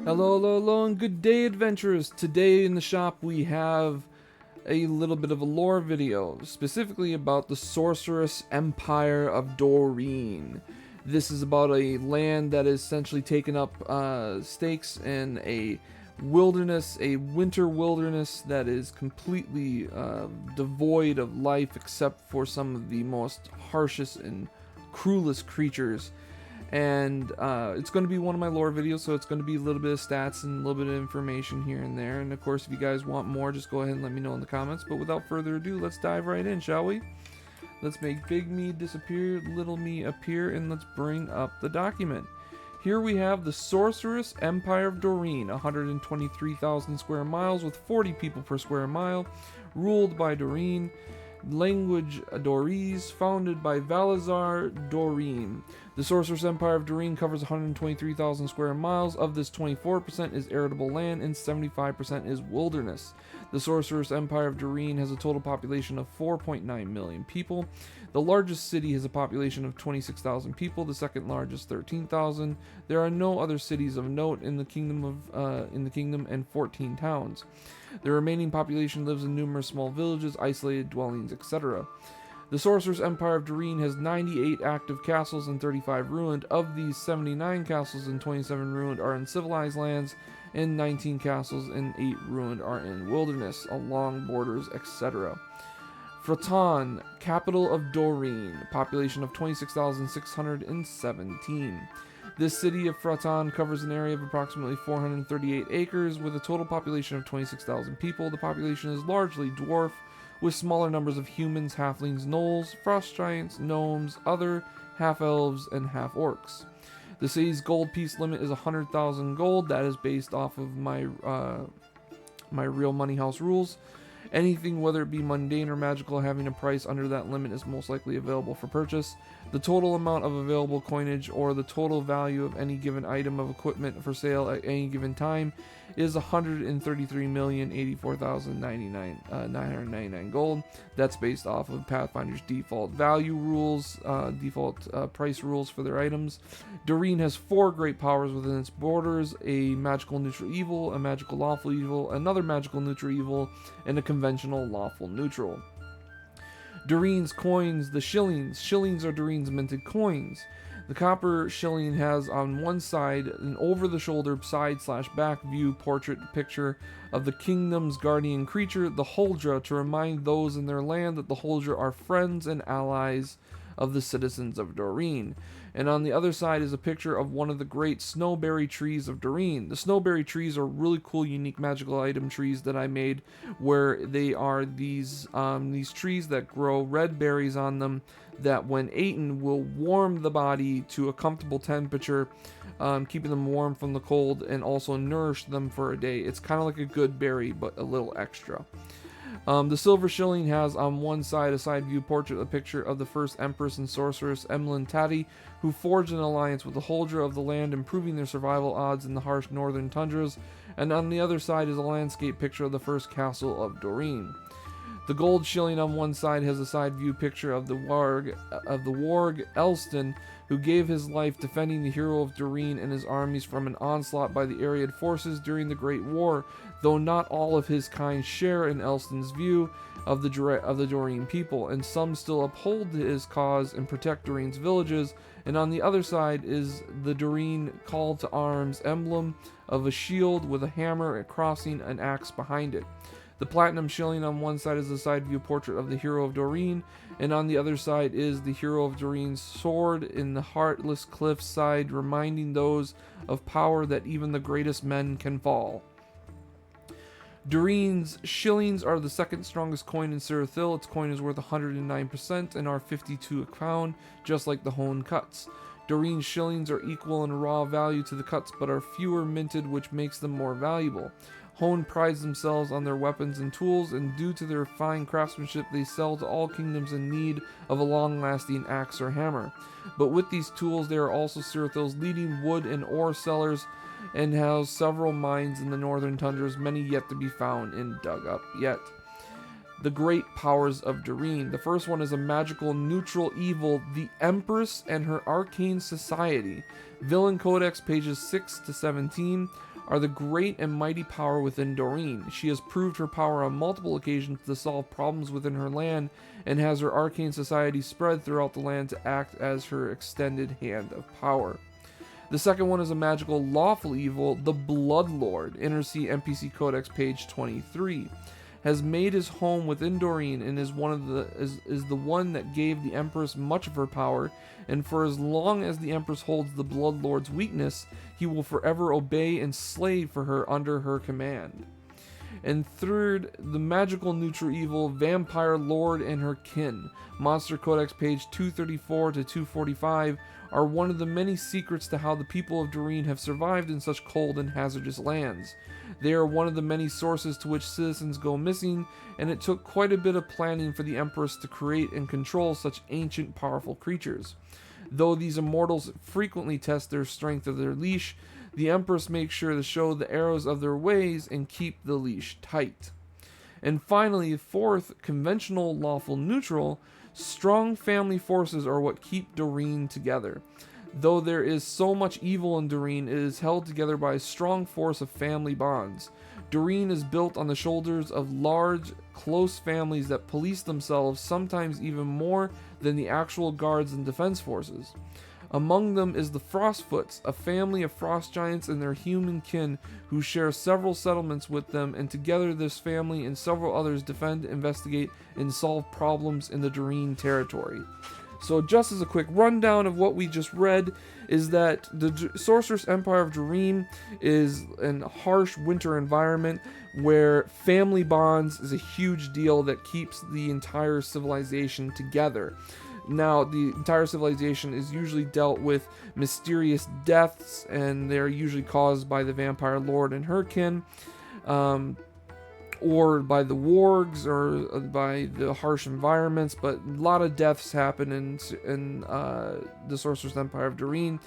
Hello, hello, hello, and good day, adventurers! Today in the shop we have a little bit of a lore video, specifically about the Sorcerous Empire of Dorine. This is about a land that is essentially taken up stakes in a wilderness, a winter wilderness that is completely devoid of life except for some of the most harshest and cruelest creatures. And it's going to be one of my lore videos, so it's going to be a little bit of stats and a little bit of information here and there. And of course, if you guys want more, just go ahead and let me know in the comments. But without further ado, let's dive right in, shall we? Let's make big me disappear, little me appear, and let's bring up the document. Here we have the Sorcerous Empire of Dorine, 123,000 square miles with 40 people per square mile, ruled by Dorine. Language Dorese, founded by Valazar Dorine. The Sorcerous Empire of Dorine covers 123,000 square miles. Of this, 24% is arable land and 75% is wilderness. The Sorcerous Empire of Dorine has a total population of 4.9 million people. The largest city has a population of 26,000 people. The second largest, 13,000. There are no other cities of note in the kingdom and 14 towns. The remaining population lives in numerous small villages, isolated dwellings, etc. The Sorcerous Empire of Dorine has 98 active castles and 35 ruined. Of these, 79 castles and 27 ruined are in civilized lands, and 19 castles and 8 ruined are in wilderness, along borders, etc. Fraton, capital of Dorine, population of 26,617. This city of Fraton covers an area of approximately 438 acres with a total population of 26,000 people. The population is largely dwarf, with smaller numbers of humans, halflings, gnolls, frost giants, gnomes, other half-elves, and half-orcs. The city's gold piece limit is 100,000 gold. That is based off of my real money house rules. Anything, whether it be mundane or magical, having a price under that limit is most likely available for purchase. The total amount of available coinage, or the total value of any given item of equipment for sale at any given time, is 133,084,999 gold. That's based off of Pathfinder's default value rules, default price rules for their items. Dorine has 4 great powers within its borders: a magical neutral evil, a magical lawful evil, another magical neutral evil, and a conventional lawful neutral. Dorine's coins, the shillings. Shillings are Dorine's minted coins. The copper shilling has on one side an over-the-shoulder side/back view portrait picture of the kingdom's guardian creature, the Huldra, to remind those in their land that the Huldra are friends and allies of the citizens of Dorine. And on the other side is a picture of one of the great snowberry trees of Dorine. The snowberry trees are really cool, unique magical item trees that I made, where they are these trees that grow red berries on them that, when eaten, will warm the body to a comfortable temperature, keeping them warm from the cold, and also nourish them for a day. It's kind of like a good berry, but a little extra. The silver shilling has on one side a side view portrait, a picture of the first Empress and Sorceress Emlyn Tatti, who forged an alliance with the Huldra of the land, improving their survival odds in the harsh northern tundras, and on the other side is a landscape picture of the first castle of Dorine. The gold shilling on one side has a side view picture of the warg Elston, who gave his life defending the hero of Dorine and his armies from an onslaught by the Ariad forces during the Great War, though not all of his kind share in Elston's view of the Dorine people, and some still uphold his cause and protect Dorine's villages. And on the other side is the Dorine call to arms emblem of a shield with a hammer crossing an axe behind it. The platinum shilling on one side is a side view portrait of the hero of Dorine, and on the other side is the hero of Dorine's sword in the heartless cliff side, reminding those of power that even the greatest men can fall. Dorine's shillings are the second strongest coin in Sirithel. Its coin is worth 109% and are 52 a pound, just like the Hone cuts. Dorine's shillings are equal in raw value to the cuts, but are fewer minted, which makes them more valuable. Hone prides themselves on their weapons and tools, and due to their fine craftsmanship, they sell to all kingdoms in need of a long-lasting axe or hammer. But with these tools, they are also Sirithel's leading wood and ore sellers, and house several mines in the northern tundras, many yet to be found and dug up yet. The great powers of Dorine. The first one is a magical neutral evil, the Empress and her Arcane Society. Villain Codex, pages 6 to 17. are the great and mighty power within Dorine. She has proved her power on multiple occasions to solve problems within her land, and has her arcane society spread throughout the land to act as her extended hand of power. The second one is a magical lawful evil, the Bloodlord. Intercy NPC Codex page 23. Has made his home within Dorine and is the one that gave the Empress much of her power, and for as long as the Empress holds the Bloodlord's weakness, he will forever obey and slave for her under her command. And third, the magical neutral evil Vampire Lord and her kin. Monster Codex page 234 to 245 are one of the many secrets to how the people of Dorine have survived in such cold and hazardous lands. They are one of the many sources to which citizens go missing, and it took quite a bit of planning for the Empress to create and control such ancient, powerful creatures. Though these immortals frequently test their strength of their leash, the Empress makes sure to show the arrows of their ways and keep the leash tight. And finally, fourth, conventional lawful neutral, strong family forces are what keep Dorine together. Though there is so much evil in Dorine, it is held together by a strong force of family bonds. Dorine is built on the shoulders of large, close families that police themselves, sometimes even more than the actual guards and defense forces. Among them is the Frostfoots, a family of frost giants and their human kin who share several settlements with them, and together this family and several others defend, investigate, and solve problems in the Dorine territory. So just as a quick rundown of what we just read is that the Sorcerous Empire of Dorine is a harsh winter environment where family bonds is a huge deal that keeps the entire civilization together. Now, the entire civilization is usually dealt with mysterious deaths, and they're usually caused by the Vampire Lord and her kin, or by the wargs, or by the harsh environments, but a lot of deaths happen in the Sorcerous Empire of Dorine.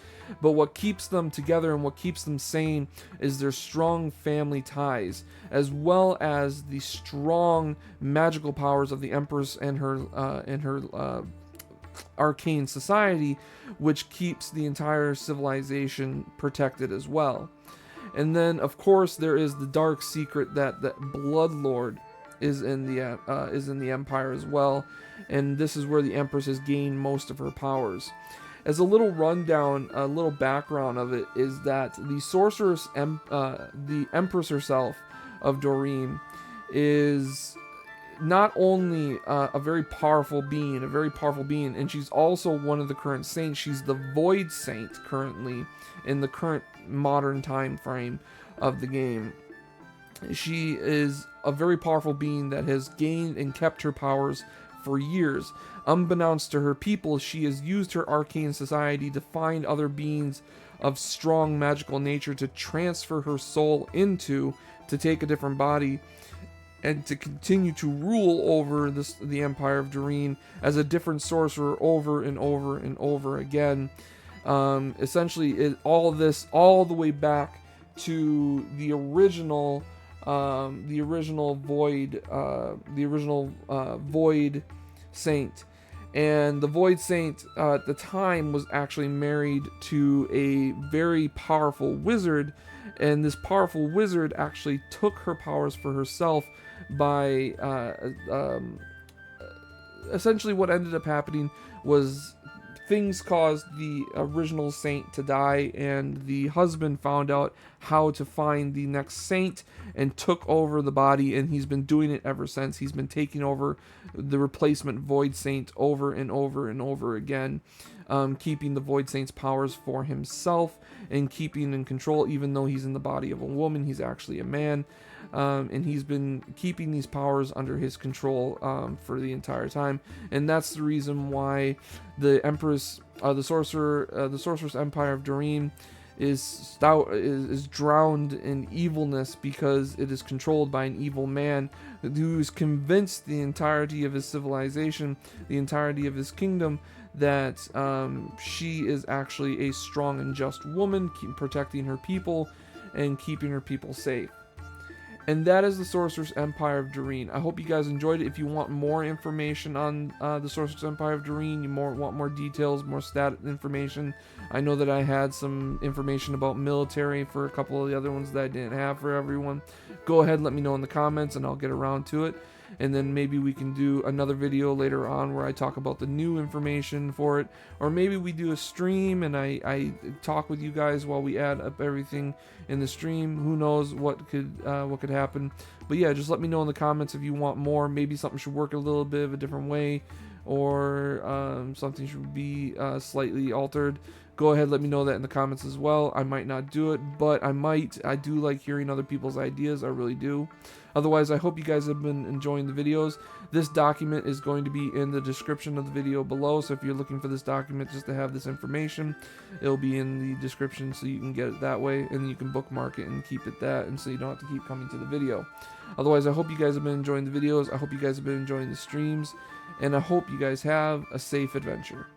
But what keeps them together and what keeps them sane is their strong family ties, as well as the strong magical powers of the Empress and her arcane society, which keeps the entire civilization protected as well. And then, of course, there is the dark secret that the Bloodlord is in the Empire as well, and this is where the Empress has gained most of her powers. As a little rundown, a little background of it is that the Sorceress, the Empress herself of Dorine, is not only a very powerful being, and she's also one of the current saints. She's the Void Saint currently in the current modern time frame of the game. She is a very powerful being that has gained and kept her powers for years. Unbeknownst to her people, she has used her arcane society to find other beings of strong magical nature to transfer her soul into, to take a different body, and to continue to rule over the Empire of Dorine as a different sorcerer over and over and over again. Essentially, all of this, all the way back to the original Void Saint. And the Void Saint at the time was actually married to a very powerful wizard, and this powerful wizard actually took her powers for herself by essentially what ended up happening was things caused the original saint to die, and the husband found out how to find the next saint and took over the body, and he's been doing it ever since. He's been taking over the replacement Void Saint over and over and over again, keeping the Void Saint's powers for himself and keeping in control. Even though he's in the body of a woman, he's actually a man. And he's been keeping these powers under his control for the entire time, and that's the reason why the Empress, the Sorcerous Empire of Dorine, is drowned in evilness, because it is controlled by an evil man who's convinced the entirety of his civilization, the entirety of his kingdom, that she is actually a strong and just woman, protecting her people and keeping her people safe. And that is the Sorcerous Empire of Dorine. I hope you guys enjoyed it. If you want more information on the Sorcerous Empire of Dorine, you want more details, more stat information. I know that I had some information about military for a couple of the other ones that I didn't have for everyone. Go ahead, let me know in the comments, and I'll get around to it. And then maybe we can do another video later on where I talk about the new information for it, or maybe we do a stream and I talk with you guys while we add up everything in the stream. Who knows what could happen? But yeah, just let me know in the comments if you want more. Maybe something should work a little bit of a different way, or something should be slightly altered. Go ahead, let me know that in the comments as well. I might not do it, but I might. I do like hearing other people's ideas. I really do. Otherwise, I hope you guys have been enjoying the videos. This document is going to be in the description of the video below, so if you're looking for this document just to have this information, it'll be in the description so you can get it that way, and you can bookmark it and keep it that, and so you don't have to keep coming to the video. Otherwise, I hope you guys have been enjoying the videos. I hope you guys have been enjoying the streams, and I hope you guys have a safe adventure.